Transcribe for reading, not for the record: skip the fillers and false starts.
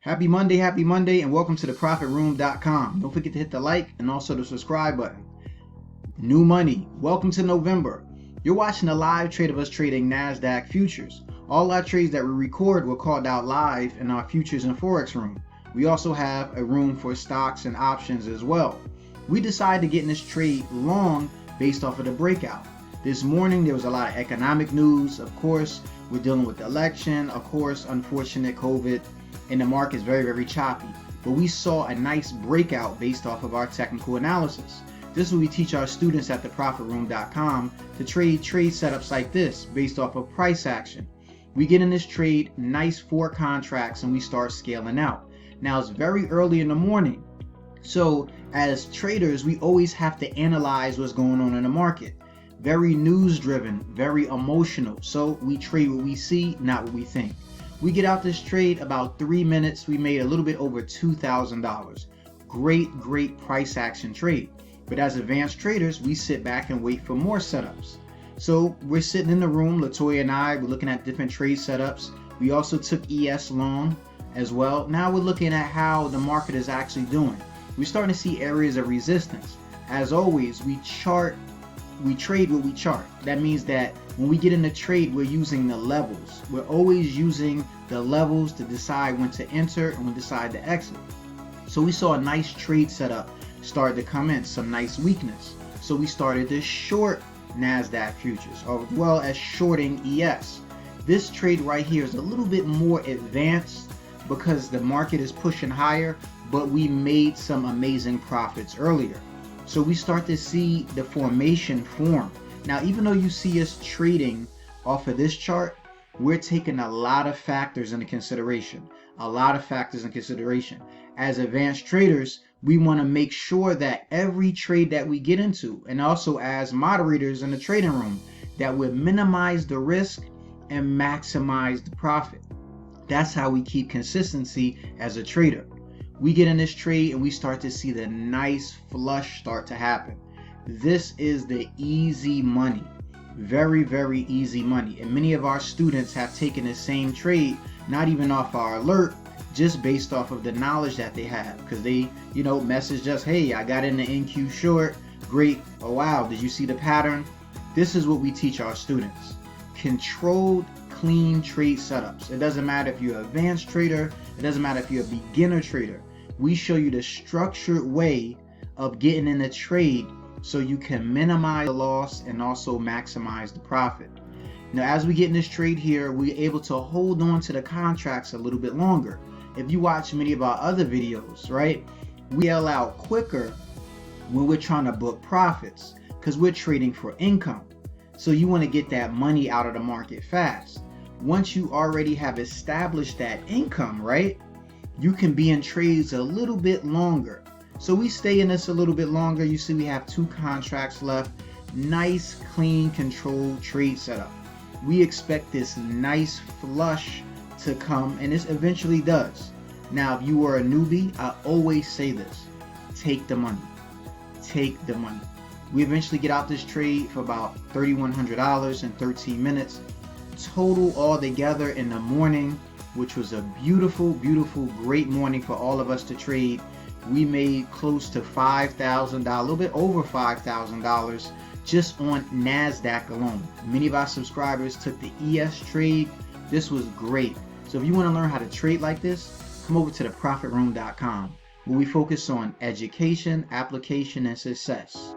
Happy Monday, and welcome to theprofitroom.com. Don't forget to hit the like and also the subscribe button. New money. Welcome to November. You're watching a live trade of us trading NASDAQ futures. All our trades that we record were called out live in our futures and Forex room. We also have a room for stocks and options as well. We decided to get in this trade long based off of the breakout. This morning there was a lot of economic news. Of course, we're dealing with the election. Of course, unfortunate COVID. And the market is very choppy, but we saw a nice breakout based off of our technical analysis. This is what we teach our students at theprofitroom.com to trade setups like this based off of price action. We get in this trade, nice 4 contracts, and we start scaling out. Now it's very early in the morning, so as traders we always have to analyze what's going on in the market. Very news driven, very emotional, so we trade what we see, not what we think. We get out this trade about 3 minutes. We made a little bit over $2,000. Great price action trade. But as advanced traders, we sit back and wait for more setups. So we're sitting in the room, Latoya and I, we're looking at different trade setups. We also took ES long as well. Now we're looking at how the market is actually doing. We're starting to see areas of resistance. As always, we trade what we chart. That means that when we get in the trade, we're using the levels. We're always using the levels to decide when to enter and when to decide to exit. So we saw a nice trade setup start to come in, some nice weakness. So we started to short NASDAQ futures, as well as shorting ES. This trade right here is a little bit more advanced because the market is pushing higher, but we made some amazing profits earlier. So we start to see the formation form. Now, even though you see us trading off of this chart, we're taking a lot of factors into consideration. As advanced traders, we want to make sure that every trade that we get into, and also as moderators in the trading room, that we minimize the risk and maximize the profit. That's how we keep consistency as a trader. We get in this trade and we start to see the nice flush start to happen. This is the easy money, very easy money. And many of our students have taken the same trade, not even off our alert, just based off of the knowledge that they have, because they, message us, hey, I got in the NQ short, great. Oh wow, did you see the pattern? This is what we teach our students. Controlled, clean trade setups. It doesn't matter if you're an advanced trader, it doesn't matter if you're a beginner trader. We show you the structured way of getting in the trade so you can minimize the loss and also maximize the profit. Now, as we get in this trade here, we're able to hold on to the contracts a little bit longer. If you watch many of our other videos, right, we sell out quicker when we're trying to book profits because we're trading for income. So you want to get that money out of the market fast. Once you already have established that income, right, you can be in trades a little bit longer. So we stay in this a little bit longer. You see we have 2 contracts left. Nice, clean, controlled trade setup. We expect this nice flush to come, and this eventually does. Now, if you are a newbie, I always say this: take the money. Take the money. We eventually get out this trade for about $3,100 in 13 minutes. Total all together in the morning, which was a beautiful, great morning for all of us to trade. We made close to $5,000, a little bit over $5,000 just on NASDAQ alone. Many of our subscribers took the ES trade. This was great. So if you want to learn how to trade like this, come over to theprofitroom.com, where we focus on education, application, and success.